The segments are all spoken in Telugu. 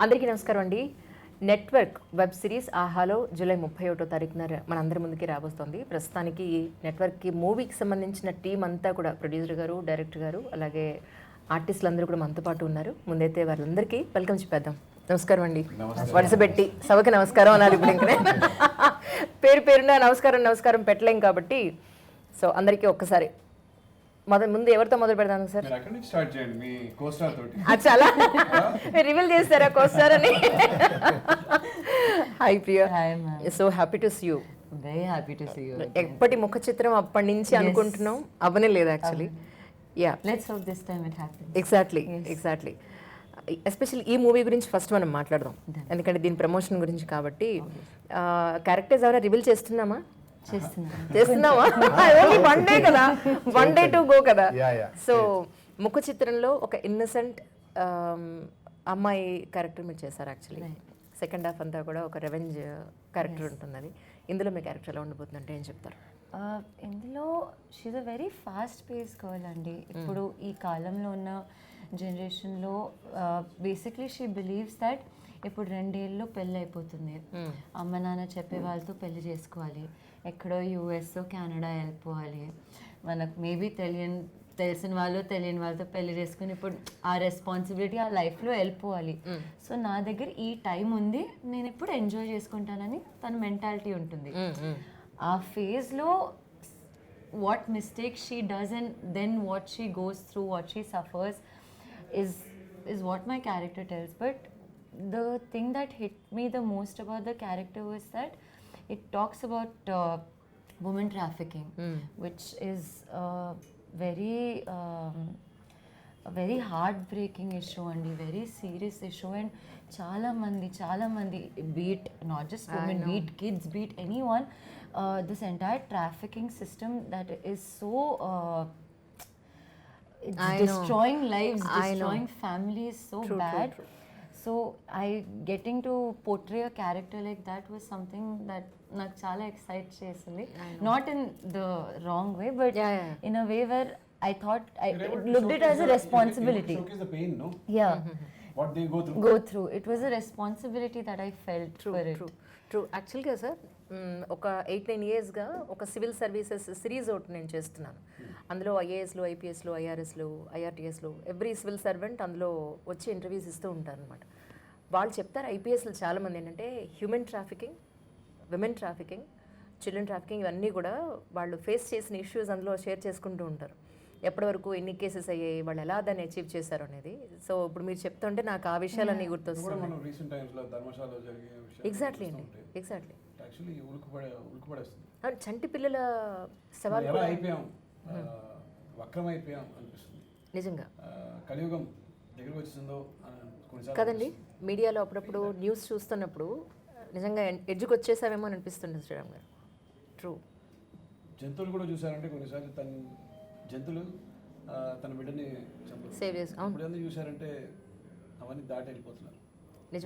అందరికీ నమస్కారం అండి. నెట్వర్క్ వెబ్ సిరీస్ ఆహాలో జూలై 31వ తారీఖున మనందరి ముందుకి రాబోస్తోంది. ప్రస్తుతానికి నెట్వర్క్కి మూవీకి సంబంధించిన టీం అంతా కూడా ప్రొడ్యూసర్ గారు, డైరెక్టర్ గారు, అలాగే ఆర్టిస్టులు అందరూ కూడా మనతో పాటు ఉన్నారు. ముందైతే వాళ్ళందరికీ వెల్కమ్ చెప్పేద్దాం. నమస్కారం అండి. వరుసపెట్టి సభకి నమస్కారం అనాలి ఇప్పుడు ఇంకా. పేరు పేరున నమస్కారం పెట్టలేం కాబట్టి సో అందరికీ ఒక్కసారి ముందు ఎవరితో మొదలు పెడతాను సార్? చాలా రివీల్ చేస్తారా కోస్టార్ అని? Hi Priya, so happy to see you. Very happy to see you. ఎప్పటి ముఖ చిత్రం అప్పటి నుంచి అనుకుంటున్నాం, అవనే లేదు actually. Yeah, let's hope this time it happens. Exactly. Especially ఈ మూవీ గురించి ఫస్ట్ మనం మాట్లాడదాం, ఎందుకంటే దీని ప్రమోషన్ గురించి కాబట్టి. క్యారెక్టర్స్ ఏమైనా రివీల్ చేస్తున్నామా? చేస్తున్నావా? ఓన్లీ వన్ డే కదా, వన్ డే టు గో కదా. సో ముఖ చిత్రంలో ఒక ఇన్నసెంట్ అమ్మాయి క్యారెక్టర్ మీరు చేశారు యాక్చువల్లీ. సెకండ్ హాఫ్ అంతా కూడా ఒక రెవెంజ్ క్యారెక్టర్ ఉంటుంది. అది ఇందులో మీ క్యారెక్టర్ ఎలా ఉండబోతుంది అంటే ఏం చెప్తారు? ఇందులో she a very fast pace girl అండి. ఇప్పుడు ఈ కాలంలో ఉన్న జనరేషన్లో బేసిక్లీ షీ బిలీవ్స్ దట్ ఇప్పుడు 2 ఏళ్ళలో పెళ్ళి అయిపోతుంది, అమ్మ నాన్న చెప్పే వాళ్ళతో పెళ్లి చేసుకోవాలి, ఎక్కడో యూఎస్ కెనడా వెళ్ళిపోవాలి, మనకు మేబీ తెలిసిన వాళ్ళు తెలియని వాళ్ళతో పెళ్లి చేసుకుని ఇప్పుడు ఆ రెస్పాన్సిబిలిటీ ఆ లైఫ్లో వెళ్ళిపోవాలి. సో నా దగ్గర ఈ టైం ఉంది, నేను ఇప్పుడు ఎంజాయ్ చేసుకుంటానని తన మెంటాలిటీ ఉంటుంది. ఆ ఫేజ్లో what mistakes she does and then what she goes through, what she suffers is what my character tells. But the thing that hit me the most about the character was that it talks about women trafficking, which is a very heartbreaking issue and a very serious issue. And chala mandi beat not just women, beat kids, beat anyone, this entire trafficking system that is so it's destroying lives, destroying families so bad. True. So getting to portray a character like that was something that నాకు చాలా ఎక్సైట్ చేసింది. Not in the wrong way, but in a way where I thought I looked it as a responsibility. Showcase the pain, no? Yeah. What they go through. It was a responsibility that I felt for it. True. యాక్చువల్గా సార్ ఒక 8-9 ఇయర్స్గా ఒక సివిల్ సర్వీసెస్ సిరీస్ ఒకటి నేను చేస్తున్నాను. అందులో ఐఏఎస్లు, ఐపీఎస్లు, ఐఆర్ఎస్లు, ఐఆర్టీఎస్లు, ఎవ్రీ సివిల్ సర్వెంట్ అందులో వచ్చి ఇంటర్వ్యూస్ ఇస్తూ ఉంటారు అనమాట. వాళ్ళు చెప్తారు ఐపీఎస్లు చాలామంది ఏంటంటే human trafficking, women trafficking, children trafficking ఇవన్నీ కూడా వాళ్ళు ఫేస్ చేసిన ఇష్యూస్ అందులో షేర్ చేసుకుంటూ ఉంటారు. ఎప్పటి వరకు ఎన్ని కేసెస్ అయ్యాయి, వాళ్ళు ఎలా దాన్ని అచీవ్ చేశారు అనేది. సో ఇప్పుడు మీరు చెప్తుంటే నాకు ఆ విషయాలన్నీ గుర్తొస్తున్నాయి. ఎగ్జాక్ట్లీ అండి, ఎగ్జాక్ట్లీ. చంటి పిల్లల సవాల్ వక్రమైపోయాం అనిపిస్తుంది నిజంగా. కలియుగం దగ్గరకు వచ్చిందో కదండి. మీడియాలో అప్పుడప్పుడు న్యూస్ చూస్తున్నప్పుడు నిజంగా ఎడ్జ్కి వచ్చేసావేమో అని అనిపిస్తుంది శ్రీరామ్ గారు. ట్రూ. జంతువులు కూడా చూసారంటే కొన్నిసార్లు జంతువులు తన బిడ్డని సేవ్ చేసి ఇప్పుడు చూసారంటే అవన్నీ దాటి వెళ్ళిపోతున్నారు.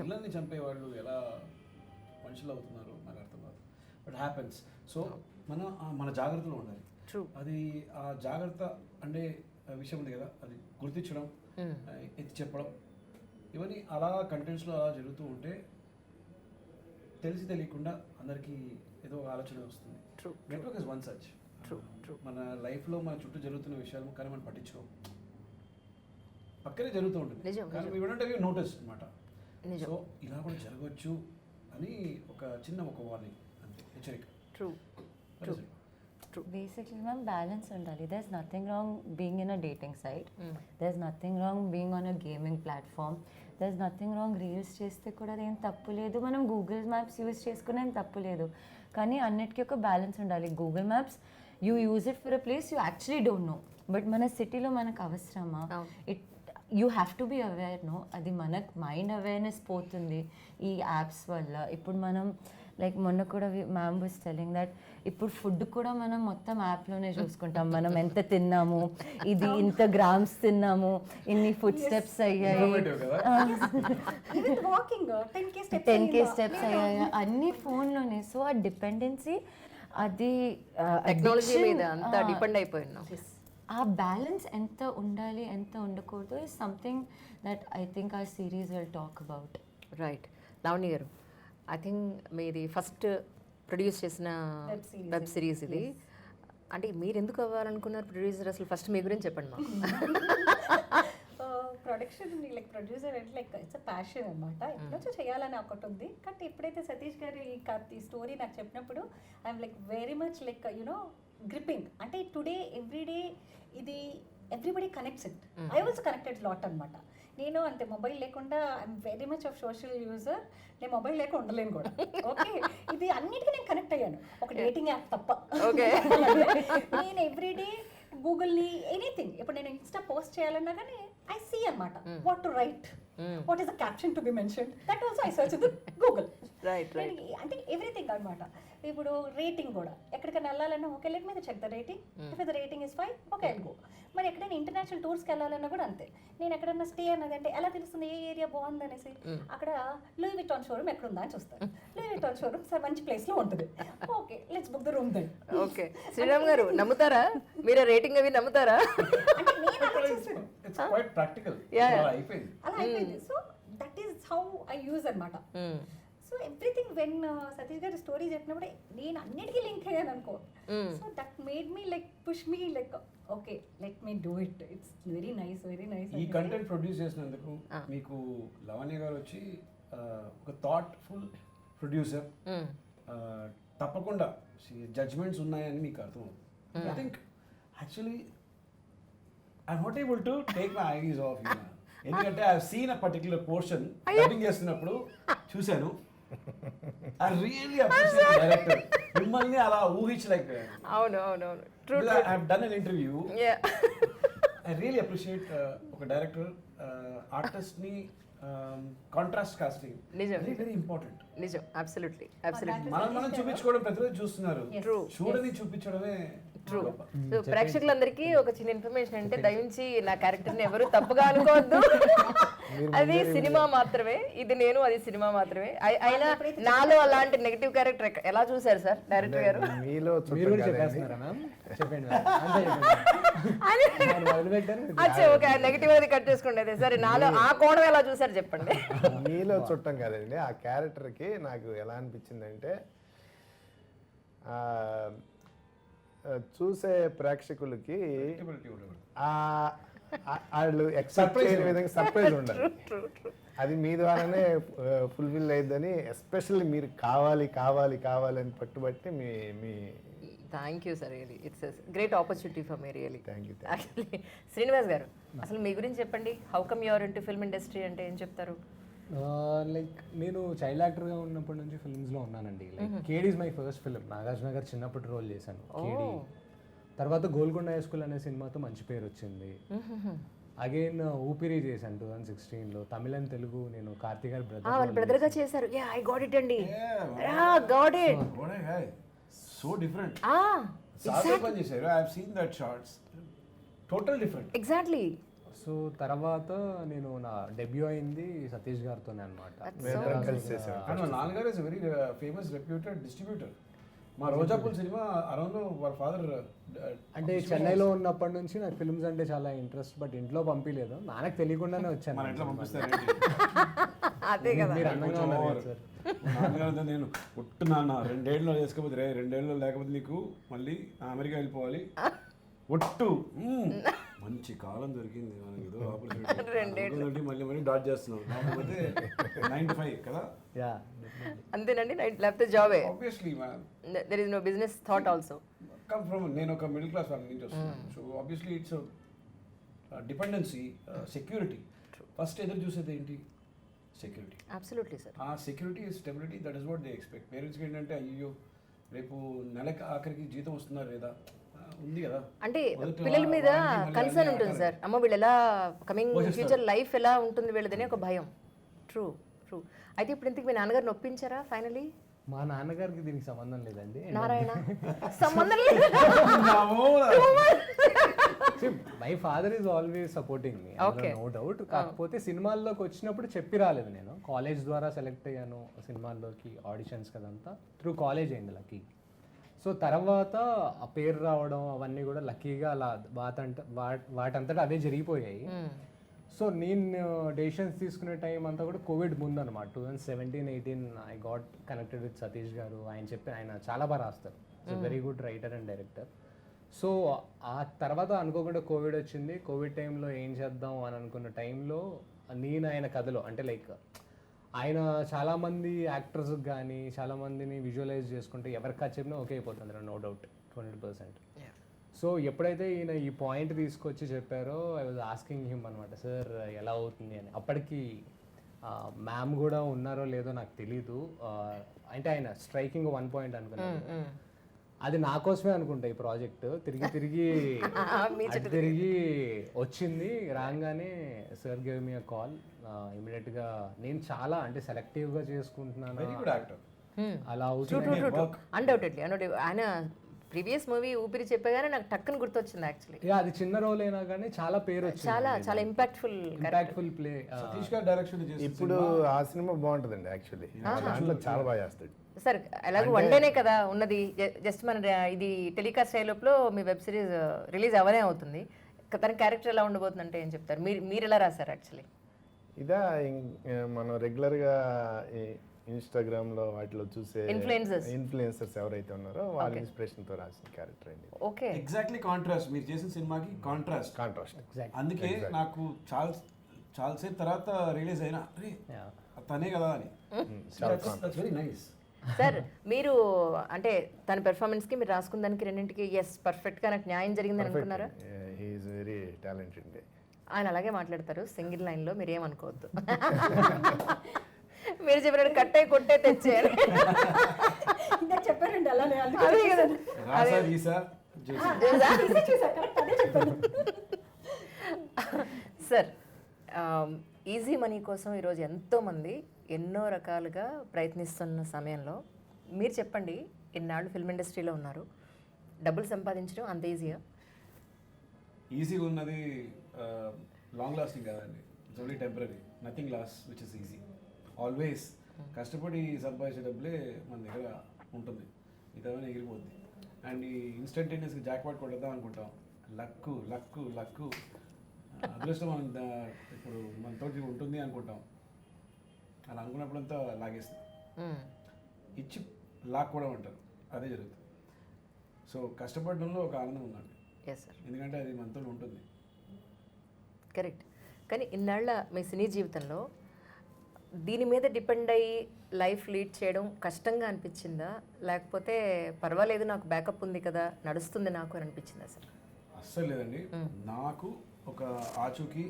పిల్లల్ని చంపే వాళ్ళు ఎలా మనుషులు అవుతున్నారు నాకు అర్థం కాదు. But happens. సో మన జాగ్రత్తలో ఉండాలి. అది ఆ జాగ్రత్త అంటే విషయం ఉంది కదా, అది గుర్తించడం, ఎత్తి చెప్పడం, ఇవన్నీ అలా కంటెంట్స్లో అలా జరుగుతూ ఉంటే తెలియకుండా అందరికీ ఏదో ఆలోచన వస్తుంది. Network is one such. మన లైఫ్లో మన చుట్టూ జరుగుతున్న విషయాలు కానీ మనం పట్టించుకోం, పక్కనే జరుగుతూ ఉంటుంది కానీ వీ డోంట్ గివ్ నోటీస్ అన్నమాట. సో ఇలా కూడా జరగవచ్చు అని ఒక వార్నింగ్, అంతే, హెచ్చరిక. Basically, ma'am, balance undali. There's nothing wrong being in a dating site. There's nothing wrong being on a gaming platform. There's nothing wrong reels చేస్తే కూడా ఏం తప్పు లేదు, మనం గూగుల్ మ్యాప్స్ యూజ్ చేసుకునే ఏం తప్పు లేదు. కానీ అన్నిటికీ ఒక బ్యాలెన్స్ ఉండాలి. Google maps you use it for a place you actually don't know, but మన సిటీలో మనకు అవసరమా? You have to be aware, no. అది మనకు మైండ్ అవేర్నెస్ పోతుంది ఈ యాప్స్ వల్ల. ఇప్పుడు మనం లైక్ మొన్న కూడా మ్యామ్ వాస్ టెల్లింగ్ దట్ ఇప్పుడు ఫుడ్ కూడా మనం మొత్తం యాప్లోనే చూసుకుంటాం. మనం ఎంత తిన్నాము, ఇది ఇంత గ్రామ్స్ తిన్నాము, ఇన్ని ఫుడ్ స్టెప్స్ అయ్యాయి, 10K స్టెప్స్ అయ్యాయి, అన్ని ఫోన్లోనే. సో ఆ డిపెండెన్సీ, అది టెక్నాలజీ మీద అంతా డిపెండ్ అయిపోయినాం. ఆ బ్యాలెన్స్ ఎంత ఉండాలి ఎంత ఉండకూడదు is something that I think ఆ series will talk about. Right. Lavanya garu, I think మీది ఫస్ట్ ప్రొడ్యూస్ చేసిన వెబ్ సిరీస్ ఇది. అంటే మీరు ఎందుకు అవ్వాలనుకున్నారు ప్రొడ్యూసర్? అసలు ఫస్ట్ మీ గురించి చెప్పండి మాకు. ప్రొడక్షన్ లైక్ ప్రొడ్యూసర్ అంటే లైక్ ఇట్స్ అ ప్యాషన్ అనమాట. ఎప్పుడొచ్చో చేయాలని ఒకటి ఉంది. కానీ ఎప్పుడైతే సతీష్ గారు ఈ స్టోరీ నాకు చెప్పినప్పుడు I'm like very much like you know gripping. అంటే టుడే ఎవ్రీడే ఇది everybody connects it. I also connected lot అనమాట. నేను అంతే మొబైల్ లేకుండా I'm very much of social user. నేను మొబైల్ లేకుండా ఉండలేను కూడా. ఓకే, ఇది అన్నిటికీ నేను కనెక్ట్ అయ్యాను, ఒక డేటింగ్ యాప్ తప్ప. ఓకే, నేను ఎవ్రీడే గూగుల్ని ఎనీథింగ్, ఇప్పుడు నేను ఇన్స్టా పోస్ట్ చేయాలన్నా కానీ ఐ సీ అనమాట what to write, what is the caption to be mention, that also I search the Google. Right right. అంటే ఎవ్రీథింగ్ అనమాట. ఇప్పుడు రేటింగ్ కూడా ఎక్కడికైనా వెళ్ళాలన్నా okay let me check the rating, if the rating is fine okay I'll go. మరి ఎక్కడైనా ఇంటర్నేషనల్ టూర్స్కి వెళ్ళాలన్నా కూడా అంతే. నేను ఎక్కడైనా స్టే అన్నదంటే ఎలా తెలుస్తుంది ఏ ఏరియా బాగుంది అనేసి, అక్కడ లూయి విటాన్ షోరూమ్ ఎక్కడ ఉందా అని చూస్తాను. లూయి విటాన్ షోరూమ్ సార్ మంచి ప్లేస్లో ఉంటుంది, okay let's book the room then. Okay, Sriram garu నమ్ముతారా మీరు రేటింగ్ అవి నమ్ముతారా? అంటే నేను అలా చేశాను. It's quite practical. అలా అయిపోయింది. So that is how I use అనమాట. సో ఎవ్రీథింగ్ వెన్ సతీష్ గారి స్టోరీ చెప్పినప్పుడు నేను అన్నిటికీ లింక్ అయ్యాను అనుకో. So that made me like push me like okay let me do it. It's very nice, very nice. ఈ కంటెంట్ ప్రొడ్యూస్ చేసినందుకు మీకు లవణ్య గారు వచ్చి ఒక థాట్ఫుల్ ప్రొడ్యూసర్, తప్పకుండా జడ్జ్మెంట్స్ ఉన్నాయని మీకు అర్థమవుతుంది. I think actually I not able to take my eyes off you. ఎందుకంటే I seen a particular portion dubbing చేస్తున్నప్పుడు చూశాను. I really appreciate director. మిమ్మల్ని అలా ఊహించలేకపోయాను. అవును అవును అవును. True. I have done an interview. I really appreciate ఒక డైరెక్టర్ ఆర్టిస్ట్ని కాంట్రాస్ట్ కాస్టింగ్ నిజం, వెరీ ఇంపార్టెంట్. నిజం, అబ్సల్యూట్లీ అబ్సల్యూట్లీ. మనం చూపించుకోవడం ప్రతిరోజు చూస్తున్నారు, చూడని చూపించడమే ట్రూ. సో ప్రేక్షకులందరికీ ఒక చిన్న ఇన్ఫర్మేషన్ అంటే దయించి నా క్యారెక్టర్ని ఎవరు తప్పుగా అనుకోవద్దు. అది సినిమా మాత్రమే, ఇది నేను, అది సినిమా మాత్రమే. అయినా నాలో అలాంటి నెగటివ్ క్యారెక్టర్ ఎలా చూసారు సార్ డైరెక్టర్ గారు? మీలో అచ్చా ఓకే, నెగటివ్ అది కట్ చేసుకోండి. అదే సరే, నాలో ఆ కోణం ఎలా చూసారు చెప్పండి. మీలో చుట్టం కదండి ఆ క్యారెక్టర్కి. నాకు ఎలా అనిపించిందంటే చూసే ప్రేక్షకులకి వాళ్ళు ఎక్సెప్ట్ చేయని విధంగా సర్ప్రైజ్ ఉండాలి. అది మీ ద్వారానే ఫుల్ఫిల్ అయ్యిందని, ఎస్పెషల్లీ మీరు కావాలి కావాలి కావాలి అని పట్టుబట్టి మీ thank you sir. Really it's great opportunity for me really. Thank you. Actually Srinivas garu, అసలు మీ గురించి చెప్పండి. How come you are into film industry అంటే ఏం చెప్తారు? లైక్ నేను చైల్డ్ యాక్టర్గా ఉన్నప్పటి నుంచి ఫిల్మ్స్లో ఉన్నానండి. Like Kedi is my first film. Nagarjuna garu చిన్నప్పుడు రోల్ చేశాను కేడీ. తర్వాత గోల్కొండ హై స్కూల్ అనే సినిమాతో మంచి పేరు వచ్చింది. అగైన్ ఊపిరి చేశాను 2016లో. తమిళ అండ్ తెలుగు నేను కార్తీక్ గారి బ్రదర్ గా చేశారు. యా ఐ గాట్ ఇట్ అండి. Got it. So different. సాదే పని చేశారు. I have seen that shorts. Total different. Exactly. So తర్వాత నేను నా డెబ్యూ అయింది సతీష్ గారితోనే అనమాట. నాన్నగారు is very famous reputed distributor. మా రోజాపూల్ సినిమా అరౌండ్ వాళ్ళ ఫాదర్ అంటే చెన్నైలో ఉన్నప్పటి నుంచి నాకు ఫిల్మ్స్ అంటే చాలా ఇంట్రెస్ట్, బట్ ఇంట్లో పంపించలేదు. నాన్నకు తెలియకుండానే వచ్చాను. మన ఇంట్లో పంపిస్తారు. అదే కదా, మీరు అందంగా ఉన్నారు సార్. నాన్నగారు నేను ఒట్టు నాన్న 2 ఏళ్ళు వేసుకోపోతే 2 ఏళ్ళు లేకపోతే నీకు మళ్ళీ అమెరికా వెళ్ళిపోవాలి ఒట్టు. మంచి కాలం దొరికింది మనకి, ఏదో ఆపర్చునిటీ. మళ్ళీ డాట్ చేస్తున్నాం. కాకపోతే 9 to 5 కదా. అంతేనండి, లేకపోతే జాబే. Obviously there is no business thought also. Come from, నేను ఒక మిడిల్ క్లాస్ ఫ్యామిలీ నుంచి వస్తున్నాను. So obviously it's dependency, security. First ఎదురు చూసేది ఏంటి? Security. Absolutely sir. Uh security, stability, that is what they expect. పేరెంట్స్కి ఏంటంటే అయ్యో రేపు నెలకి ఆఖరికి జీతం వస్తుందా లేదా ఉంది కదా. అంటే పిల్లల మీద కన్సర్న్ ఉంటుంది సార్. అమ్మ వీళ్ళు ఎలా కమింగ్ ఫ్యూచర్ లైఫ్ ఎలా ఉంటుంది వీళ్ళదని ఒక భయం. True true. అయితే ఇప్పుడు ఇంతకు మీ నాన్నగారు నొప్పించారా ఫైనలీ? మా నాన్నగారికి దీనికి సంబంధం లేదండి. నారాయణ సంబంధం లేదు. My father is always supporting me, no doubt. కాకపోతే సినిమాల్లోకి వచ్చినప్పుడు చెప్పి రాలేదు. నేను కాలేజ్ ద్వారా సెలెక్ట్ అయ్యాను సినిమాల్లోకి, ఆడిషన్స్ కదంతా త్రూ కాలేజ్ అయింది లక్కీ. సో తర్వాత ఆ పేరు రావడం అవన్నీ కూడా లక్కీగా అలా వాటంతటా అవే జరిగిపోయాయి. సో నేను డెసిషన్స్ తీసుకునే టైం అంతా కూడా కోవిడ్ ముందు అనమాట. 2017-18 I got connected with Satish గారు. ఆయన చాలా బాగా రాస్తారు, very good writer and director. So ఆ తర్వాత అనుకోకుండా కోవిడ్ వచ్చింది. కోవిడ్ టైంలో ఏం చేద్దాం అని అనుకున్న టైంలో నేను ఆయన కథలో అంటే లైక్ ఆయన చాలామంది యాక్టర్స్కి కానీ చాలామందిని విజువలైజ్ చేసుకుంటే ఎవరికి కథ చెప్పినా ఓకే అయిపోతుంది, నో డౌట్ 100%. సో ఎప్పుడైతే ఈయన ఈ పాయింట్ తీసుకొచ్చి చెప్పారో ఐ వాజ్ ఆస్కింగ్ హిమ్ అనమాట, సార్ ఎలా అవుతుంది అని. అప్పటికి మ్యామ్ కూడా ఉన్నారో లేదో నాకు తెలీదు. అంటే ఆయన స్ట్రైకింగ్ 1 పాయింట్ అనుకున్నాను, అది నా కోసమే అనుకుంటా ఈ ప్రాజెక్ట్. తిరిగి వచ్చింది. రాగానే సార్ గేవ్ మీ అ కాల్. ఇమీడియట్గా నేను చాలా అంటే సెలెక్టివ్గా చేసుకుంటున్నాను, అలా అవుతుంది. అన్డౌటెడ్లీ ఆయన ప్రీవియస్ మూవీ ఊపిరి చెప్పగానే నాకు టక్కుని గుర్తొచ్చింది యాక్చువల్లీ. అది చిన్న రోల్ అయినా కానీ చాలా పేరు వచ్చింది, చాలా ఇంపాక్ట్ఫుల్ ప్లే. సతీష్ గారు డైరెక్షన్ ఇప్పుడు ఆ సినిమా బాగుంటుందండి యాక్చువల్లీ, దాంట్లో చాలా బాగా చేస్తాడు సార్. ఎలాగో వన్ డేనే కదా ఉన్నది, జస్ట్ మన ఇది టెలికాస్ట్ అయ్యే లోపల మీ వెబ్ సిరీస్ రిలీజ్ అవనే అవుతుంది. తన క్యారెక్టర్ ఎలా ఉండబోతుంది అంటే ఏం చెప్తారు? మీరు ఎలా రాశారు యాక్చువల్లీ? ఇదా మనం రెగ్యులర్గా ఇన్స్టాగ్రామ్లో వాటిలో చూసే ఇన్ఫ్లుయెన్సర్స్ ఎవరైతే ఉన్నారో వాళ్ళ ఇన్స్పిరేషన్తో రాసిన క్యారెక్టర్ అండి. ఓకే, ఎగ్జాక్ట్లీ కాంట్రాస్ట్ మీరు చేసిన సినిమాకి కాంట్రాస్ట్. అందుకే నాకు చాలాసేపు తర్వాత రియలైజ్ అయినా తనే కదా అని. Very nice sir. మీరు అంటే తన పెర్ఫార్మెన్స్కి మీరు రాసుకున్న దానికి రెండింటికి పర్ఫెక్ట్గా నాకు న్యాయం జరిగిందని అనుకున్నారా? He is very talented. ఆయన అలాగే మాట్లాడతారు సింగిల్ లైన్లో, మీరు ఏమనుకోవద్దు. మీరు చెప్పినట్టు కట్టే కొట్టే తెచ్చారు చెప్పారండి అలానే. సార్, ఈజీ మనీ కోసం ఈరోజు ఎంతోమంది ఎన్నో రకాలుగా ప్రయత్నిస్తున్న సమయంలో మీరు చెప్పండి, ఇన్నాళ్ళు ఫిల్మ్ ఇండస్ట్రీలో ఉన్నారు, డబ్బులు సంపాదించడం అంత ఈజీయా? ఈజీగా ఉన్నది లాంగ్ లాస్టింగ్ కాదండి, it's only temporary. Nothing last which is easy. Always కష్టపడి సంపాదించే డబ్బులే మన దగ్గర ఉంటుంది, ఇదేమైనా ఎగిరిపోద్ది. అండ్ ఈ ఇన్స్టంటేనియస్గా జాక్పాట్ కొట్టేద్దాం అనుకుంటాం, లక్కు లక్కు లక్కు అదృష్టం మనం ఇప్పుడు మనతోటి ఉంటుంది అనుకుంటాం. అలా అనుకున్నప్పుడంతా లాగేస్తుంది, ఇచ్చి లాక్కోవడం అంటారు, అదే జరుగుతుంది. సో కష్టపడడంలో ఒక ఆనందం ఉందండి, ఎందుకంటే అది మనతో ఉంటుంది. కరెక్ట్. కానీ ఇన్నాళ్ళ మీ సినీ జీవితంలో దీని మీద డిపెండ్ అయ్యి లైఫ్ లీడ్ చేయడం కష్టంగా అనిపించిందా, లేకపోతే పర్వాలేదు నాకు బ్యాకప్ ఉంది కదా నడుస్తుంది నాకు అని అనిపించిందా సార్? అస్సలు లేదండి. నాకు ఒక ఆచూకీ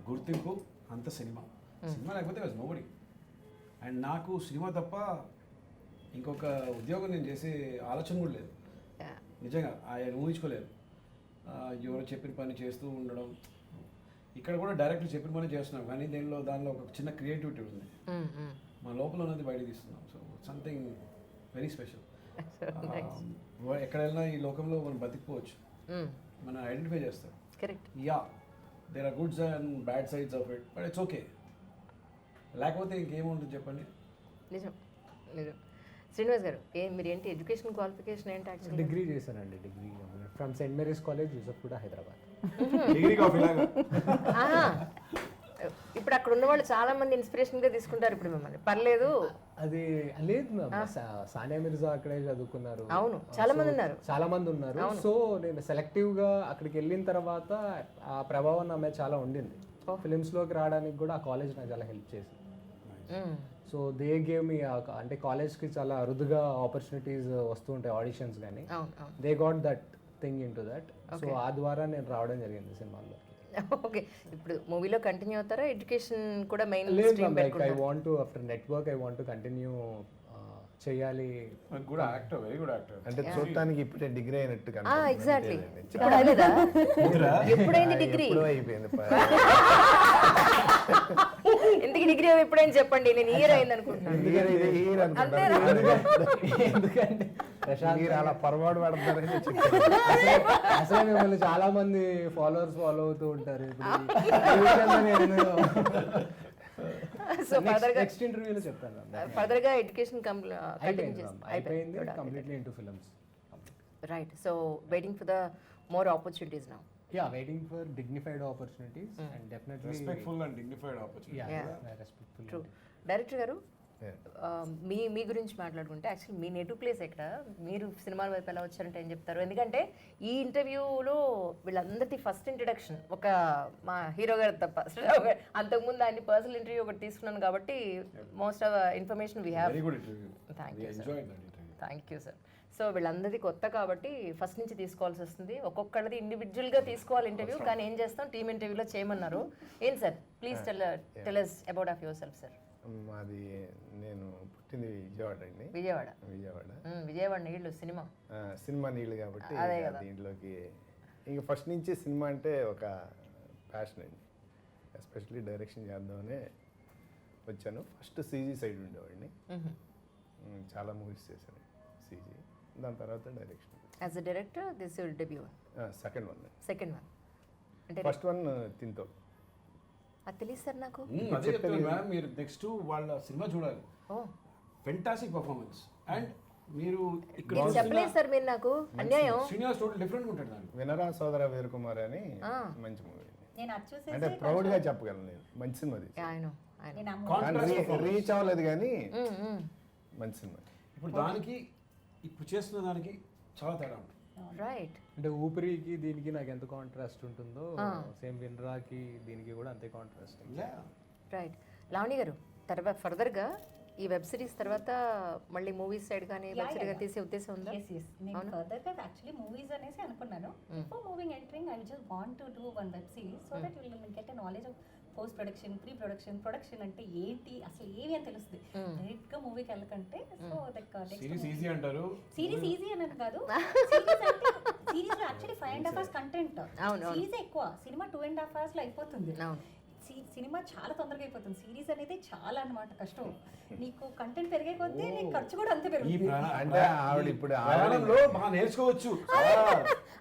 గుర్తింపు అంత సినిమా లేకపోతే వాజ్ నోబడీ. అండ్ నాకు సినిమా తప్ప ఇంకొక ఉద్యోగం నేను చేసే ఆలోచన కూడా లేదు, నిజంగా ఆయన ఊహించుకోలేదు. ఎవరో చెప్పిన పని చేస్తూ ఉండడం, ఇక్కడ కూడా డైరెక్టర్ చెప్పిన పని చేస్తున్నాం, కానీ దానిలో ఒక చిన్న క్రియేటివిటీ ఉంది, మన లోపల ఉన్నది బయట తీస్తున్నాం. So something very special. ఎక్కడైనా ఈ లోకంలో మనం బతికిపోవచ్చు, మనం ఐడెంటిఫై చేస్తాం. Yeah, there are goods and bad sides of it, but it's okay. లేకపోతే ఇంకేముంటుంది చెప్పండి. నిజం నిజం. శ్రీనివాస్ గారు, మీరు ఏంటి ఎడ్యుకేషన్ క్వాలిఫికేషన్ ఏంటి? యాక్చువల్లీ డిగ్రీ చేశానండి, degree from saint Mary's college, Yousufguda, Hyderabad. Degree coffee లాగా. ఇప్పుడు అక్కడ ఉన్న వాళ్ళు చాలా మంది ఇన్స్పిరేషన్గా తీసుకుంటారు ఇప్పుడు మిమ్మల్ని, పర్లేదు. అది లేదు మ్యామ్, సానియా మిర్జా అక్కడే చదువుకున్నారు. అవును, చాలా మంది ఉన్నారు. సో నేను సెలెక్టివ్గా అక్కడికి వెళ్ళిన తర్వాత ఆ ప్రభావం నా మీద చాలా ఉండింది. ఫిలిమ్స్లోకి రావడానికి కూడా ఆ కాలేజ్ నాకు చాలా హెల్ప్ చేసింది. సో దే గేవ్ మీ, అంటే కాలేజ్కి చాలా అరుదుగా ఆపర్చునిటీస్ వస్తూ ఉంటాయి, ఆడిషన్స్ కానీ. They got that thing in to that. So ఆ ద్వారా నేను రావడం జరిగింది సినిమాల్లో. ఓకే, ఇప్పుడు మూవీలో కంటిన్యూ అవుతారా? ఎడ్యుకేషన్ కూడా main like I want to after network I want to continue చేయాలి. Good actor, very good actor. అంటే చూడటానికి ఇప్పుడే డిగ్రీ అయినట్టు ఎగ్జాక్ట్లీ. ఇప్పుడు అవ్వలేదా? ఎప్పుడైంది డిగ్రీ? అయిపోయింది. ఎందుకు డిగ్రీ ఎప్పుడైనా చెప్పండి, నేను ఇయర్ అయింది అనుకుంటున్నాను. ఎందుకంటే మీరు అలా పొరపాటు పడతారని అసలు మిమ్మల్ని చాలా మంది ఫాలోవర్స్ ఫాలో అవుతూ ఉంటారు. సో నెక్స్ట్ ఇంటర్వ్యూలో చెప్తాను. ఫర్దర్గా ఎడ్యుకేషన్ అయిపోయింది, completely into films. Right so waiting for the more opportunities now. Yeah, waiting for dignified opportunities and definitely respectful and dignified opportunity. yeah, Yeah. respectful. True. Director గారు Yeah. మీ గురించి మాట్లాడుకుంటే యాక్చువల్లీ మీ నేటివ్ ప్లేస్ ఎక్కడ, మీరు సినిమాల వైపు ఎలా వచ్చారంటే ఏం చెప్తారు? ఎందుకంటే ఈ ఇంటర్వ్యూలో వీళ్ళందరికీ ఫస్ట్ ఇంట్రడక్షన్ ఒక మా హీరో గారు తప్ప శ్రీరావు గారు, అంతకుముందు ఆయన పర్సనల్ ఇంటర్వ్యూ ఒకటి తీసుకున్నాను కాబట్టి most of information we have. Very good interview. Thank you sir. Enjoyed that interview. Thank you sir. So వీళ్ళందరిది కొత్త కాబట్టి ఫస్ట్ నుంచి తీసుకోవాల్సి వస్తుంది, ఒక్కొక్కరిది ఇండివిజువల్గా తీసుకోవాలి ఇంటర్వ్యూ, కానీ ఏం చేస్తాం టీమ్ ఇంటర్వ్యూలో చేయమన్నారు. ఏం sir please tell us about of your self sir. మాది నేను పుట్టింది విజయవాడ అండి. విజయవాడ. విజయవాడ నీళ్ళు సినిమా సినిమా నీళ్ళు కాబట్టి అదే కదా. దీంట్లోకి ఇంకా ఫస్ట్ నుంచి సినిమా అంటే ఒక ప్యాషన్ అండి, ఎస్పెషల్లీ డైరెక్షన్ చేద్దామనే వచ్చాను. ఫస్ట్ సీజీ సైడ్ ఉండేవాడిని, చాలా మూవీస్ చేశాను సీజీ, దాని తర్వాత direction. As a director this your debut. Second one. Second one అంటే ఫస్ట్ వన్ తింతో. అది తెలియదు సార్ నాకు. అదే చెప్తాను మ్యామ్, మీరు నెక్స్ట్ వాళ్ళ సినిమా చూడాలి. Oh fantastic performance. అండ్ మీరు ఇక్కడ మీరు చెప్పలేదు సార్, మీరు నాకు అన్యాయం. శ్రీనివాస్ టోటల్ డిఫరెంట్ ఉంటాడు దానికి. వినరా సోదర వీరకుమార్ అని మంచి మూవీ, నేను అది చూసేసి అంటే ప్రౌడ్గా చెప్పగలను నేను, మంచి సినిమా అది. ఆయన నేను ఆ Contrast రీచ్ అవ్వలేదు కానీ మంచి సినిమా. ఇప్పుడు దానికి ఇప్పుడు చేస్తున్న దానికి చాలా తేడా ఉంటుంది. రైట్. అంటే ఊపిరికి దీనికి నాకు ఎంత కాంట్రాస్ట్ ఉంటుందో సేమ్ వినరాకి దీనికి కూడా అంతే కాంట్రాస్ట్. రైట్. లావణి గారు తర్వాత ఫర్దర్గా ఈ వెబ్ సిరీస్ తర్వాత మళ్ళీ మూవీస్ సైడ్ కానీ వెబ్ సిరీస్ కానీ తీసే ఉద్దేశం ఉందా? yes yes నేను ఫర్దర్ గా యాక్చువల్లీ మూవీస్ అనేసి అనుకున్నాను. Before moving entering I just want to do one web series so that will get a knowledge of post production, pre production, production అంటే ఏంటి అసలు ఏవి అని తెలుస్తుంది. డైరెక్ట్ గా మూవీకి వెళ్ళకంటే సో లైక్ సిరీస్ ఈజీ అంటారు. సిరీస్ ఈజీ అని కాదు, సిరీస్ అంటే సిరీస్ లో యాక్చువల్లీ 5.5 hours కంటెంట్, సిరీస్ ఎక్కువ, సినిమా 2.5 hours లో అయిపోతుంది. సినిమా చాలా తొందరగా అయిపోతుంది, సిరీస్ అనేది చాలా అన్నమాట కష్టం. నీకు కంటెంట్ పెరిగే కొద్దీ నీకు ఖర్చు కూడా అంతే పెరుగుతుంది. అంటే ఆవిడ ఇప్పుడు ప్రయాణంలో బాగా నేర్చుకోవచ్చు.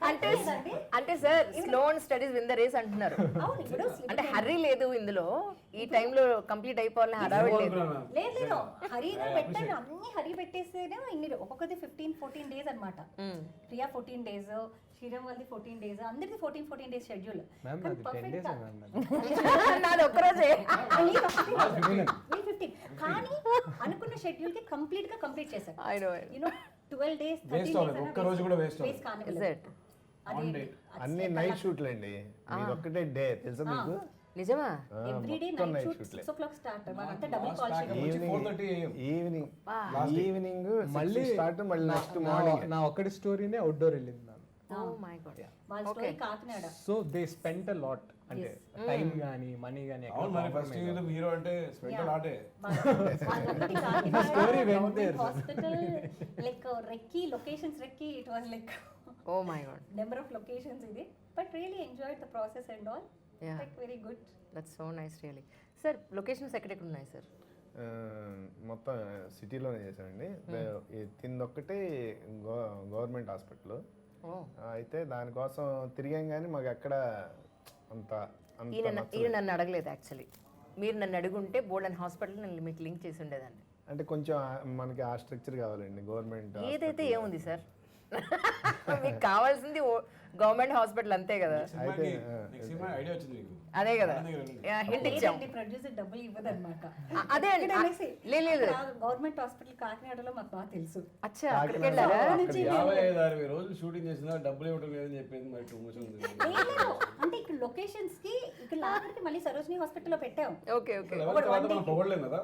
అంటే sir slow and studies win the race అంటున్నారు. అవును, ఇప్పుడు అంటే హర్రీ లేదు ఇందులో, ఈ టైంలో కంప్లీట్ అయిపోవాలని హడావిడి లేదు. లేదు లేదు హరీగా పెట్టండి, అన్ని హరీ పెట్టేస్తేనే ఇన్ని ఒక్కొక్కది 15-14 days అనమాట. ప్రియా 14 days, శ్రీరామ్ వాళ్ళది 14 days, అందరిది 14 days షెడ్యూల్. మ్యామ్ అది 10 days మ్యామ్. నాది ఒక్కరోజే. 15 కానీ అనుకున్న షెడ్యూల్ కి కంప్లీట్ గా కంప్లీట్ చేశారు. I know. You know 12 days Waste అవ్వలేదు, ఒక్క రోజు కూడా waste వేస్ట్ Is it? అన్ని నైట్ షూట్లు అండి, మీరు ఒక్కటే డే తెలుసా మీకు? నిజమా? Everyday night shoot 6 o'clock start, అంతా డబుల్ కాల్ షెడ్యూల్. ఈవినింగ్ మళ్ళీ స్టార్ట్, మళ్ళీ నెక్స్ట్ మార్నింగ్. నా ఒక్కటి స్టోరీనే అవుట్డోర్ వెళ్ళింది మ్యామ్. Oh my god. వాళ్ళ story Kakinada. So they spent a lot, అంటే టైం గానీ మనీ గానీ అవును మరి ఫస్ట్ హీరో అంటే స్పెషల్ ఆటే. Story went there. Hospital like recce locations, recce it was like Oh my god. Number of locations ఇది, but really enjoyed the process and all. Yeah. Like very good. That's so nice really. Sir locations ఎక్కడెక్కడ ఉన్నాయి సార్? మొత్తం సిటీలోనే చేశానండి. తిందొక్కటి గవర్నమెంట్ హాస్పిటల్ అయితే, దానికోసం తిరిగాం కానీ మాకు ఎక్కడ అంత ఈయన నన్ను అడగలేదు యాక్చువల్లీ. మీరు నన్ను అడుగుంటే బోర్డ్ అండ్ హాస్పిటల్ నేను మీకు లింక్ చేసి ఉండేదాన్ని. అంటే కొంచెం మనకి ఆ స్ట్రక్చర్ కావాలండి గవర్నమెంట్. ఏదైతే ఏముంది సార్, మీకు కావాల్సింది గవర్నమెంట్ హాస్పిటల్ అంతే కదా. అయితే ఐడియా వచ్చింది మీకు. అదే కదా హింట్ ఇచ్చాం. ప్రొడ్యూసర్ డబ్బులు ఇవ్వదన్నమాట. అదే అండి. లేదు గవర్నమెంట్ హాస్పిటల్ కాకినాడలో మాకు బాగా తెలుసు. అచ్చా అక్కడికి వెళ్ళారా? 55-60 రోజులు షూటింగ్ చేసిన డబ్బులు ఇవ్వడం లేదని చెప్పింది మరి టూ మచ్ ఉంది. అంటే ఇక్కడ లొకేషన్స్ కి ఇక్కడ ఆఖరికి మళ్ళీ సరోజిని హాస్పిటల్లో పెట్టాం. Okay okay. మనం పొగడలేం కదా.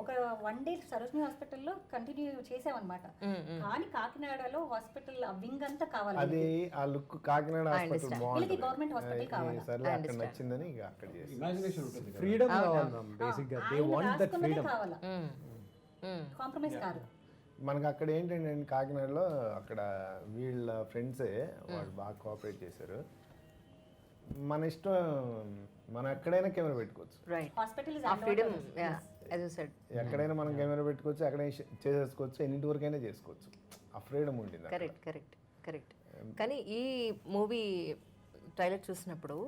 ఒక వన్ డే సరోజిని హాస్పిటల్లో కంటిన్యూ చేసామన్నమాట. కానీ కాకినాడలో హాస్పిటల్ వింగ్ అంతా కావాలి. అది ఆ లుక్ కాకినాడ హాస్పిటల్ బాగుంది, గవర్నమెంట్ హాస్పిటల్ కావాలి. సర్లే అక్కడ నచ్చిందని ఇక అక్కడ చేసి. ఇమాజినేషన్ ఉంటుంది. ఫ్రీడమ్ కావాలి మ్యామ్, బేసిక్ గా దే వాంట్ దట్ ఫ్రీడమ్. కావాలా, కాంప్రమైజ్ కాదు. మనకు అక్కడ ఏంటంటే కాకినాడలో అక్కడ వీళ్ళ ఫ్రెండ్సే వాళ్ళు బాగా కోఆపరేట్ చేశారు. మన ఇష్టం, మనం ఎక్కడైనా కెమెరా పెట్టుకోవచ్చు. రైట్. హాస్పిటల్ ఇస్ ఆ ఫ్రీడమ్ యాజ్ యు సెడ్ ఎక్కడైనా మనం కెమెరా పెట్టుకోవచ్చు, ఎక్కడైనా చేసేసుకోవచ్చు, ఎన్నింటి వరకైనా చేసుకోవచ్చు. ఆ ఫ్రీడమ్ ఉంటుంది. Correct correct correct. కానీ ఈ మూవీ ట్రైలర్ చూసినప్పుడు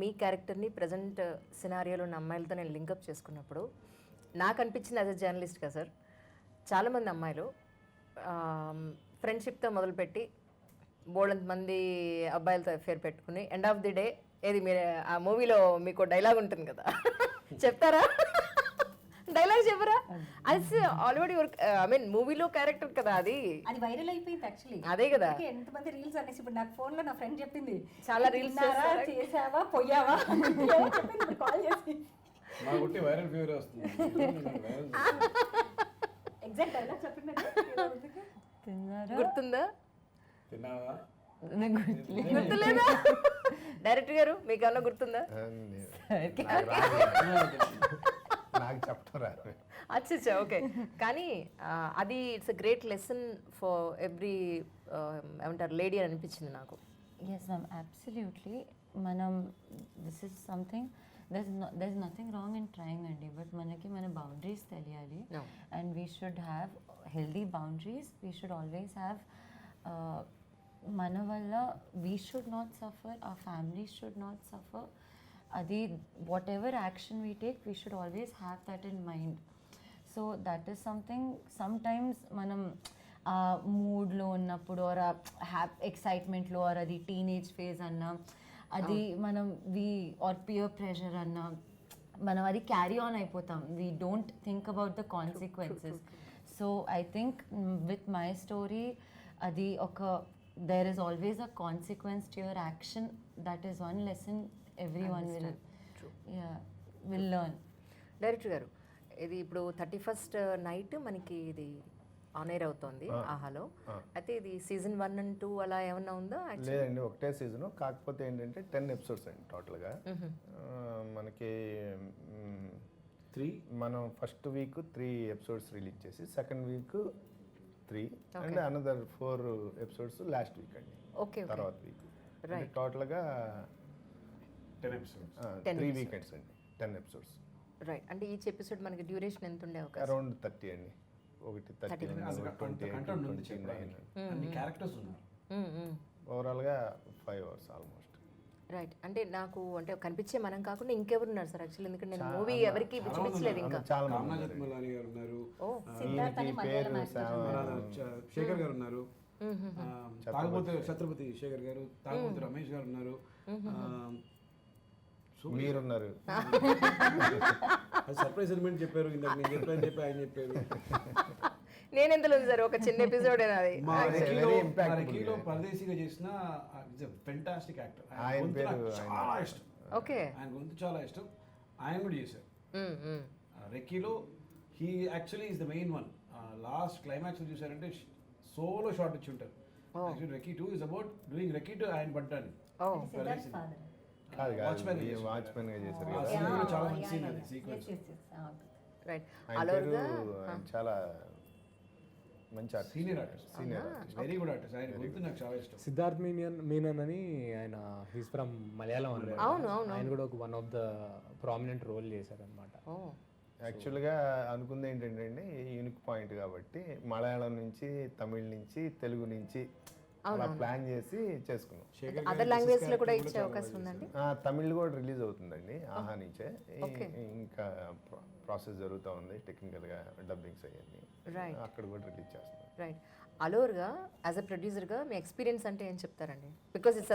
మీ క్యారెక్టర్ని ప్రజెంట్ సినారియోలో ఉన్న అమ్మాయిలతో నేను లింకప్ చేసుకున్నప్పుడు నాకు అనిపించింది యాజ్ అ జర్నలిస్ట్గా సార్, చాలామంది అమ్మాయిలు ఫ్రెండ్షిప్తో మొదలుపెట్టి బోల్డంత మంది అబ్బాయిలతో అఫేర్ పెట్టుకుని ఎండ్ ఆఫ్ ది డే ఏది మీరు ఆ మూవీలో మీకు డైలాగ్ ఉంటుంది కదా చెప్తారా? డైలాగ్ చెప్పరా? అది ఆల్రెడీ ఐ మీన్ మూవీలో క్యారెక్టర్ కదా అది. అది వైరల్ అయిపోయింది యాక్చువల్లీ. అదే కదా. ఎంతమంది రీల్స్ అనేసి ఇప్పుడు నాకు ఫోన్ లో నా ఫ్రెండ్ చెప్పింది చాలా reels చేస్తారా? చేసావా పోయావా చెప్పింది కాల్ చేసి. మా గుట్టి వైరల్ ఫీవర్ వస్తుంది. ఎగ్జాక్ట్ డైలాగ్ చెప్పింది తిన్నారా? గుర్తుందా? తిన్నావా? నాకు గుర్తులేదు. గుర్తులేదా? డైరెక్టర్ గారు మీకు ఏమన్నా గుర్తుందా? నాకు చెప్పడం రాదు. అచ్చా ఓకే. కానీ అది it's a great lesson for every ఏమంటారు లేడీ అని అనిపించింది నాకు. Yes ma'am, absolutely. మనం this is something, there is nothing wrong in trying అండి, బట్ మనకి మన బౌండరీస్ తెలియాలి. No. And we should have healthy boundaries. We should always have మన వల్ల we should not suffer, our families should not suffer. అది whatever action we take, we should always have that in mind. So that is something sometimes మనం ఆ మూడ్లో ఉన్నప్పుడు ఆర్ ఎక్సైట్మెంట్లో ఆర్ అది టీనేజ్ ఫేజ్ అన్నా అది మనం ఆర్ పియర్ ప్రెషర్ అన్నా మనం అది క్యారీ ఆన్ అయిపోతాం. We don't think about the consequences. So I think with my story అది ఒక there is always a consequence to your action. That is one lesson everyone will learn. Director గారు ఇది ఇప్పుడు 31st నైట్ మనకి ఇది ఆన్ ఎయిర్ అవుతోంది ఆహాలో. అయితే ఇది సీజన్ 1 and 2 అలా ఏమన్నా ఉందా? లేదండి, ఒకటే సీజను. కాకపోతే ఏంటంటే 10 ఎపిసోడ్స్ అండి టోటల్గా. మనకి 3 మనం ఫస్ట్ వీక్ 3 ఎపిసోడ్స్ రిలీజ్ చేసి second week 3 and another 4 episodes last week అండి. ఓకే. తర్వాత వీక్ టోటల్గా 10 episodes. 3 వీకెండ్స్ అండి, 10 ఎపిసోడ్స్. రైట్. అంటే ఈచ్ ఎపిసోడ్ మనకి డ్యూరేషన్ ఎంత ఉండే అవకాశం? అరౌండ్ 30 అండి. ఒకటి 30 కంటెంట్ ఉంది చెప్పడానికి. అన్ని క్యారెక్టర్స్ ఉన్నారు. ఓవరాల్గా 5 hours ఆల్మోస్ట్. రైట్. అంటే నాకు అంటే కనిపించే మనం కాకుండా ఇంకెవరు ఉన్నారు సార్ యాక్చువల్లీ? ఎందుకంటే నేను మూవీ ఎవరికి చూపించలేదు ఇంకా. చాలా కామనా జత్మలాని గారు ఉన్నారు, ఈయనకి పేరు శేఖర్ గారు ఉన్నారు, తాగుబోతు ఛత్రపతి శేఖర్ గారు, తాగుబోతు రమేష్ గారు ఉన్నారు, మీరున్నారు. అది సర్ప్రైజ్ ఎలిమెంట్ చెప్పారు. ఇందాక నేను చెప్పి ఆయన చెప్పారు. నేను ఎందులో ఉంది సార్ ఒక చిన్న ఎపిసోడ్ అది. మా రెక్కీలో పరదేశీగా చేసిన ఫెంటాస్టిక్ యాక్టర్. ఆయన పేరు చాలా ఇష్టం. ఓకే. ఆయన గొంతు చాలా ఇష్టం. ఆయన కూడా చేశారు రెక్కీలో. He actually is the main one. Last climax చూసారంటే సోలో షాట్ ఇచ్చి ఉంటారు. Actually recce 2 is about doing recce 2 ఆయన పడ్డాను. కాదు వాచ్మెన్ గా చేశారు కదా. చాలా మంచి సీన్ అది సీక్వెన్స్. రైట్. ఆయన పేరు చాలా మంచి senior artist, very good artist. ఆయన గొంతు నాకు చాలా ఇష్టం. సిద్ధార్థ్ మీనన్ అని ఆయన, హీస్ ఫ్రమ్ మలయాళం అన్నమాట. ఆయన కూడా ఒక one of the prominent role చేశారనమాట. యాక్చువల్గా అనుకుంది ఏంటంటే అండి, యూనిక్ పాయింట్ కాబట్టి మలయాళం నుంచి, తమిళ్ నుంచి, తెలుగు నుంచి అలా ప్లాన్ చేసి చేసుకున్నాం. అదర్ లాంగ్వేజ్ లో కూడా ఇచ్చే అవకాశం ఉందండి. తమిళ్ కూడా రిలీజ్ అవుతుందండి ఆహా నుంచే. ఇంకా ప్రాసెస్ జరుగుతూ ఉంది టెక్నికల్గా, డబ్బింగ్స్ అయ్యింది, అక్కడ కూడా రిలీజ్ చేస్తున్నాం. రైట్. అలోర్గా యాజ్ అ ప్రొడ్యూసర్గా మీ ఎక్స్పీరియన్స్ అంటే ఏం చెప్తారండి? బికాస్ ఇట్స్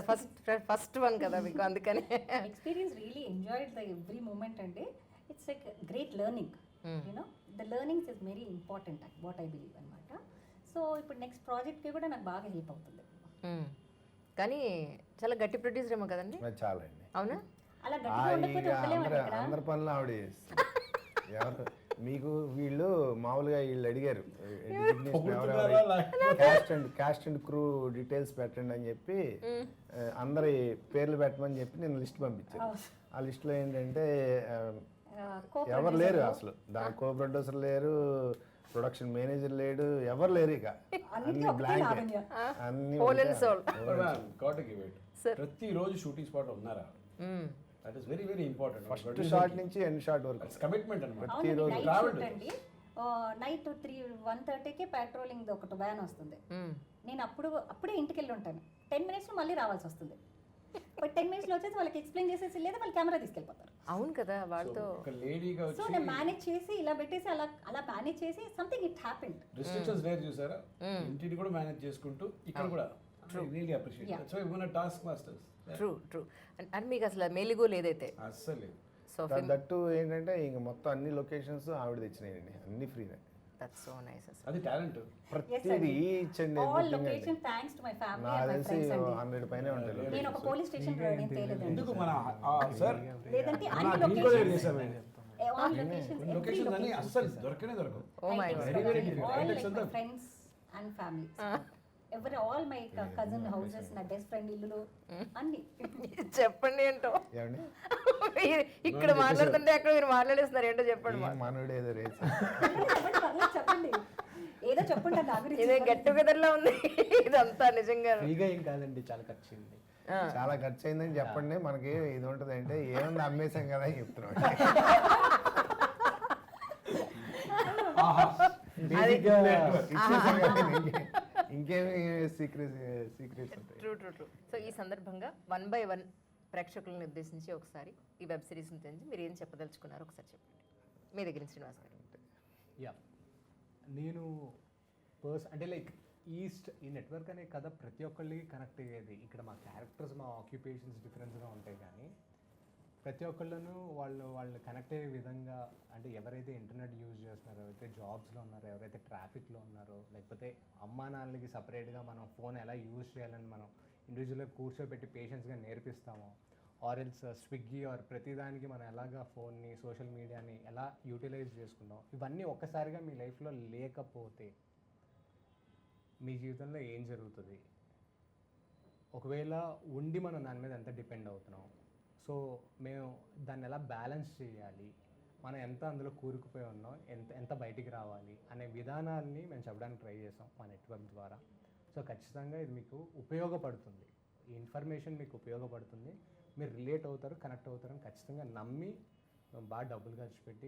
ఫస్ట్ వన్ కదా మీకు, అందుకని. Experience really enjoyed the every moment అండి. It's like great learning. You know the learnings is very important what I believe అనమాట. సో ఇప్పుడు నెక్స్ట్ ప్రాజెక్ట్కి కూడా నాకు బాగా హెల్ప్ అవుతుంది. కానీ చాలా గట్టి ప్రొడ్యూసర్ ఏమో కదండి? చాలా అండి. అవునా? అలా గట్టిగా ఉండకపోతే ఉండలేమండి ఇక్కడ. అందరి పనులు ఆవిడ చేస్తారు. ఎవరు మీకు వీళ్ళు మామూలుగా వీళ్ళు అడిగారు క్యాస్ట్ అండ్ క్రూ డీటెయిల్స్ పెట్టండి అని చెప్పి అందరి పేర్లు పెట్టమని చెప్పి నేను లిస్ట్ పంపించాను. ఆ లిస్ట్లో ఏంటంటే ఎవరు లేరు అసలు. దాని కో ప్రొడ్యూసర్ లేరు, ప్రొడక్షన్ మేనేజర్ లేడు, ఎవరు లేరు. ఇక అన్ని బ్లాంక్, అన్ని ప్రతిరోజు షూటింగ్ స్పాట్ ఉన్నారా? That is very very important. First shot నుంచి ఎండ్ షాట్ వరకు కమిట్మెంట్ అన్నమాట. ప్రతిరోజు నైట్ 1:30కి పెట్రోలింగ్ ఒకటి వ్యాన్ వస్తుంది. నేను అప్పుడే ఇంటికి వెళ్ళి ఉంటాను. 10 minutes మళ్ళీ రావాల్సి వస్తుంది. బట్ 10 మినిట్స్లో వచ్చేసి వాళ్ళకి ఎక్స్ప్లెయిన్ చేసేసి లేదా వాళ్ళు కెమెరా తీసుకెళ్ళిపోతారు. అవును కదా, వాళ్ళతో ఒక లేడీగా సో వచ్చి నేను మేనేజ్ చేసి ఇలా పెట్టేసి అలా అలా మేనేజ్ చేసి something it happened. Restrictions where చూసారా, ఇంటిని కూడా మేనేజ్ చేసుకుంటూ ఇక్కడ కూడా రియల్లీ అప్రిషియేట్. దట్స్ వై మన టాస్క్ మాస్టర్స్. ట్రూ. అండ్ మీకు అసలు మెలుగు లేదైతే అస్సలు సో దట్టు ఏంటంటే ఇంక మొత్తం అన్ని లొకేషన్స్ ఆవిడ తెచ్చినాయండి, అన్ని ఫ్రీనే. దట్స్ సో నైస్ అసలు. అది టాలెంట్. ప్రతిదీ each and all everything location అండి. థ్యాంక్స్ టు మై ఫ్యామిలీ నాకు అండ్ మై తెలిసి ఫ్రెండ్స్ అండి. 100 పైనే ఉంటాయి. నేను ఒక పోలీస్ స్టేషన్ నేను తేలేదండి. ఎందుకు మన సార్ లేదంటే మన అన్ని ఇంకో లొకేషన్స్ చేసామండి. ఆల్ లొకేషన్స్ లొకేషన్స్ అన్ని అస్సలు దొరకనే దొరకవు. Oh my God. Very, very difficult. All Context like my అంతా ఫ్రెండ్స్ అండ్ ఫ్యామిలీ. ఎవరి ఆల్ మై కజిన్ హౌసెస్, నా బెస్ట్ ఫ్రెండ్ ఇల్లులు అన్ని. చెప్పండి ఏంటో. ఏమండి ఇక్కడ మాట్లాడుతుంటే అక్కడ మీరు మాట్లాడేస్తున్నారు ఏంటో చెప్పండి. ఈ మానవుడు ఏదో రేస్ చెప్పండి, పర్లేదు చెప్పండి, ఏదో చెప్పుంటారు నా గురించి. ఇదే గెట్ టుగెదర్ లో ఉంది ఇదంతా నిజంగా. ఫ్రీగా ఏం కాదండి, చాలా ఖర్చు అయింది. చాలా ఖర్చు అయిందని చెప్పండి. మనకి ఇది ఉంటుంది అంటే ఏముంది అమ్మేశాం కదా అని చెప్తున్నాం. ఇచ్చేసాం కదా, ఇంకేమి సీక్రెట్స్ ఉంటాయి. ట్రూ. సో ఈ సందర్భంగా 1 by 1 ప్రేక్షకులను ఉద్దేశించి ఒకసారి ఈ వెబ్ సిరీస్ గురించి మీరు ఏం చెప్పదలుచుకున్నారో ఒకసారి చెప్పండి. మీ దగ్గర నుంచి శ్రీనివాస్ గారు. యా, నేను అంటే లైక్ ఈ నెట్వర్క్ అనే కథ ప్రతి ఒక్కళ్ళకి కనెక్ట్ అయ్యేది. ఇక్కడ మా క్యారెక్టర్స్, మా ఆక్యుపేషన్స్ డిఫరెన్స్గా ఉంటాయి, కానీ ప్రతి ఒక్కళ్ళను వాళ్ళు కనెక్ట్ అయ్యే విధంగా, అంటే ఎవరైతే ఇంటర్నెట్ యూజ్ చేస్తున్నారో, ఎవరైతే జాబ్స్లో ఉన్నారో, ఎవరైతే ట్రాఫిక్లో ఉన్నారో, లేకపోతే అమ్మా నాన్నలకి సపరేట్గా మనం ఫోన్ ఎలా యూజ్ చేయాలని మనం ఇండివిజువల్గా కూర్చోబెట్టి పేషెన్స్గా నేర్పిస్తామో, ఆర్ ఎల్స్ స్విగ్గీ ఆర్ ప్రతిదానికి మనం ఎలాగా ఫోన్ని, సోషల్ మీడియాని ఎలా యూటిలైజ్ చేసుకుంటాం, ఇవన్నీ ఒక్కసారిగా మీ లైఫ్లో లేకపోతే మీ జీవితంలో ఏం జరుగుతుంది? ఒకవేళ ఉండి మనం దాని మీద ఎంత డిపెండ్ అవుతున్నాం, సో మేము దాన్ని ఎలా బ్యాలెన్స్ చేయాలి, మనం ఎంత అందులో కూరుకుపోయి ఉన్నాం, ఎంత బయటికి రావాలి అనే విధానాన్ని మేము చెప్పడానికి ట్రై చేసాం మా నెట్వర్క్ ద్వారా. సో ఖచ్చితంగా ఇది మీకు ఉపయోగపడుతుంది, ఈ ఇన్ఫర్మేషన్ మీకు ఉపయోగపడుతుంది, మీరు రిలేట్ అవుతారు, కనెక్ట్ అవుతారని ఖచ్చితంగా నమ్మి మేము బాగా డబ్బులు ఖర్చు పెట్టి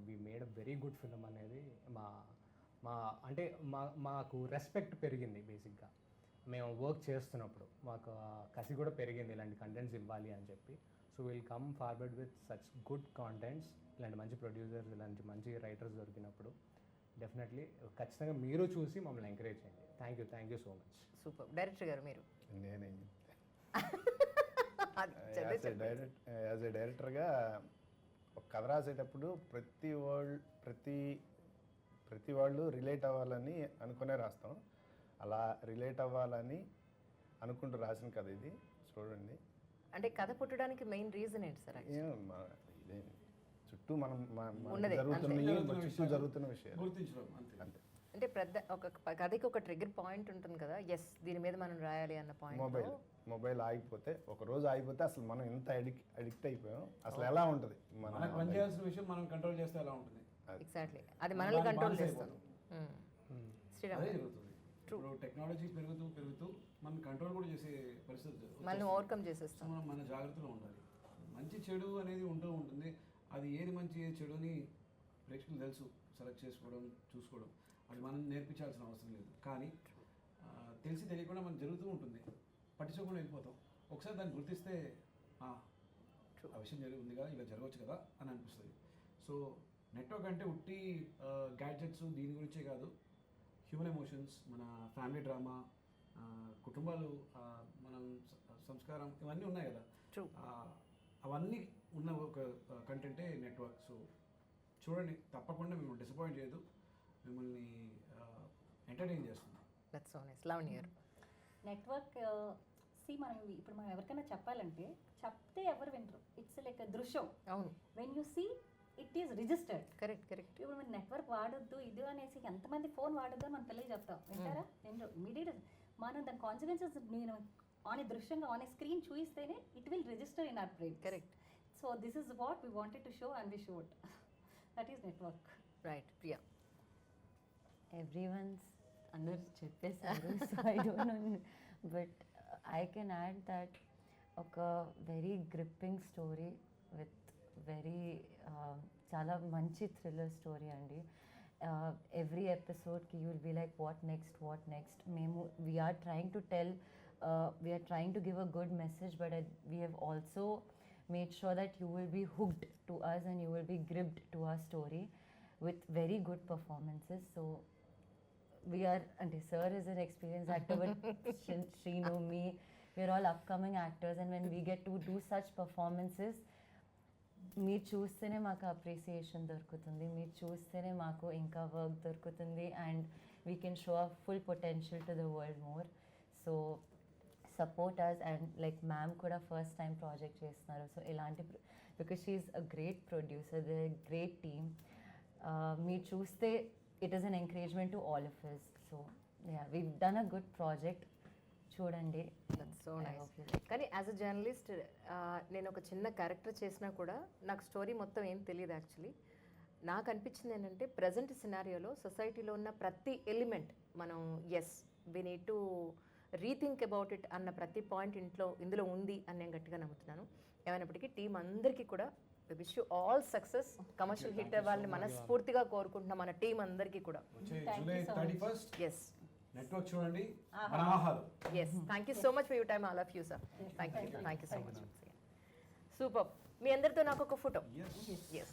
we made a very good film అనేది మాకు రెస్పెక్ట్ పెరిగింది. బేసిక్గా మేము వర్క్ చేస్తున్నప్పుడు మాకు కసి కూడా పెరిగింది, ఇలాంటి కంటెంట్స్ ఇవ్వాలి అని చెప్పి. So will come forward with such good contents, ఇలాంటి మంచి ప్రొడ్యూసర్స్, ఇలాంటి మంచి రైటర్స్ దొరికినప్పుడు డెఫినెట్లీ ఖచ్చితంగా మీరు చూసి మమ్మల్ని ఎంకరేజ్ చేయండి. Thank you so much. Super. Director గారు మీరు. నేనేం అది యాజ్ ఎ డైరెక్టర్గా ఒక కథ రాసేటప్పుడు ప్రతి వాళ్ళు రిలేట్ అవ్వాలని అనుకునే రాస్తాం. అలా రిలేట్ అవ్వాలని అనుకుంటూ రాసిన కథ ఇది. చూడండి, అంటే కథ పుట్టడానికి మెయిన్ రీజన్ ఏంటి సార్? ఇదే చుట్టూ మనం ఉన్నదే, జరుగుతున్న విషయాలు గుర్తించడం అంతే. అంటే ఒక కథకి ఒక ట్రిగ్గర్ పాయింట్ ఉంటుంది కదా, ఎస్ దీని మీద మనం రాయాలి అన్న పాయింట్. మొబైల్ ఆగిపోతే, ఒక రోజు ఆగిపోతే అసలు మనం ఎంత అడిక్ట్ అయిపోయాం, అసలు ఎలా ఉంటుంది, మనకు పని చేయాల్సిన విషయం మనం కంట్రోల్ చేస్తే ఎలా ఉంటుంది. ఎగ్జాక్ట్లీ, అది మనల్ని కంట్రోల్ చేస్తాను. అదే జరుగుతుంది. ఇప్పుడు టెక్నాలజీ పెరుగుతూ మనం కంట్రోల్ కూడా చేసే పరిస్థితి, మనం ఓవర్కమ్ చేసేస్తాం. మనం మన జాగ్రత్తలో ఉండాలి. మంచి చెడు అనేది ఉంటుంది, అది ఏది మంచి ఏది చెడు అని ప్రేక్షకులు తెలుసు, సెలెక్ట్ చేసుకోవడం, చూసుకోవడం, అది మనం నేర్పించాల్సిన అవసరం లేదు. కానీ తెలిసి తెలియకుండా మనం జరుగుతూ ఉంటుంది, పట్టించుకోకుండా వెళ్ళిపోతాం. ఒకసారి దాన్ని గుర్తిస్తే ఆ విషయం ఉందిగా, ఇలా జరగవచ్చు కదా అని అనిపిస్తుంది. సో నెట్వర్క్ అంటే ఉట్టి గ్యాడ్జెట్స్ దీని గురించే కాదు, హ్యూమన్ ఎమోషన్స్, మన ఫ్యామిలీ డ్రామా, కుటుంబాలు, మనం సంస్కారం, ఇవన్నీ ఉన్నాయి కదా, అవన్నీ ఉన్న ఒక కంటెంటే నెట్వర్క్. సో చూడండి, తప్పకుండా మిమ్మల్ని డిసప్పాయింట్ చేయదు, మిమ్మల్ని ఎంటర్టైన్ చేస్తుంది. That's so nice. Love here network మనం ఇప్పుడు ఎవరికైనా చెప్పాలంటే చెప్తే ఎవరు వినరు, ఇట్స్ లైక్ దృశ్యం. అవును, when you see it is registered. Correct. ఇప్పుడు మనం నెట్వర్క్ వాడొద్దు ఇది అనేసి ఎంతమంది ఫోన్ వాడొద్దు అని మన పిల్లలు చెప్తాం, వింటారా? వినరు. ఇమీడియట్ మనం దాని కాన్సిక్వెన్సెస్ నేను ఆన్ ఏ దృశ్యంగా ఆన్ ఏ స్క్రీన్ చూయిస్తేనే it will register in our brain. Correct. So this is what we wanted to show and we showed. That is network. Right. Priya. Everyone's అందరు చెప్పేశారు, so I don't know, but I can add that ఒక very gripping story with very చాలా మంచి థ్రిల్లర్ స్టోరీ అండి. ఎవ్రీ ఎపిసోడ్కి you will be like what next మేము we are trying to tell we are trying to give a good message, but we have also made sure that you will be hooked to us and you will be gripped to our story with very good performances. So we are, and sir is an experienced actor, but Shrinu, me, we are all upcoming actors, and when we get to do such performances, మీరు చూస్తేనే మాకు అప్రిసియేషన్ దొరుకుతుంది, మీరు చూస్తేనే మాకు ఇంకా వర్క్ దొరుకుతుంది, and we can show a full potential to the world more. So support us, and like ma'am కూడా ఫస్ట్ టైం ప్రాజెక్ట్ చేస్తున్నారు. సో ఇలాంటి because she is a great producer, the great team. మీరు చూస్తే it is an encouragement to all of us. So yeah, we done a good project, చూడండి. So nice. కానీ యాజ్ అ జర్నలిస్ట్ నేను ఒక చిన్న క్యారెక్టర్ చేసినా కూడా నాకు స్టోరీ మొత్తం ఏం తెలియదు యాక్చువల్లీ. నాకు అనిపించింది ఏంటంటే ప్రజెంట్ సినారియోలో సొసైటీలో ఉన్న ప్రతి ఎలిమెంట్ మనం as we need to rethink about it అన్న ప్రతి పాయింట్ ఇందులో ఉంది అని నేను గట్టిగా నమ్ముతున్నాను. ఏమైనప్పటికీ టీం అందరికీ కూడా wish you all success, commercial hit అవ్వాలని మనస్ఫూర్తిగా కోరుకుంటున్నాం మన టీం అందరికీ కూడా. వచ్చే జూలై 31st ఎస్ నెట్వర్క్ చూడండి, మన ఆహాలు. Yes, thank you so much for your time, all of you, sir. Thank you so much. Super. మీ అందరితో నాకు ఒక ఫోటో. Yes. Yes.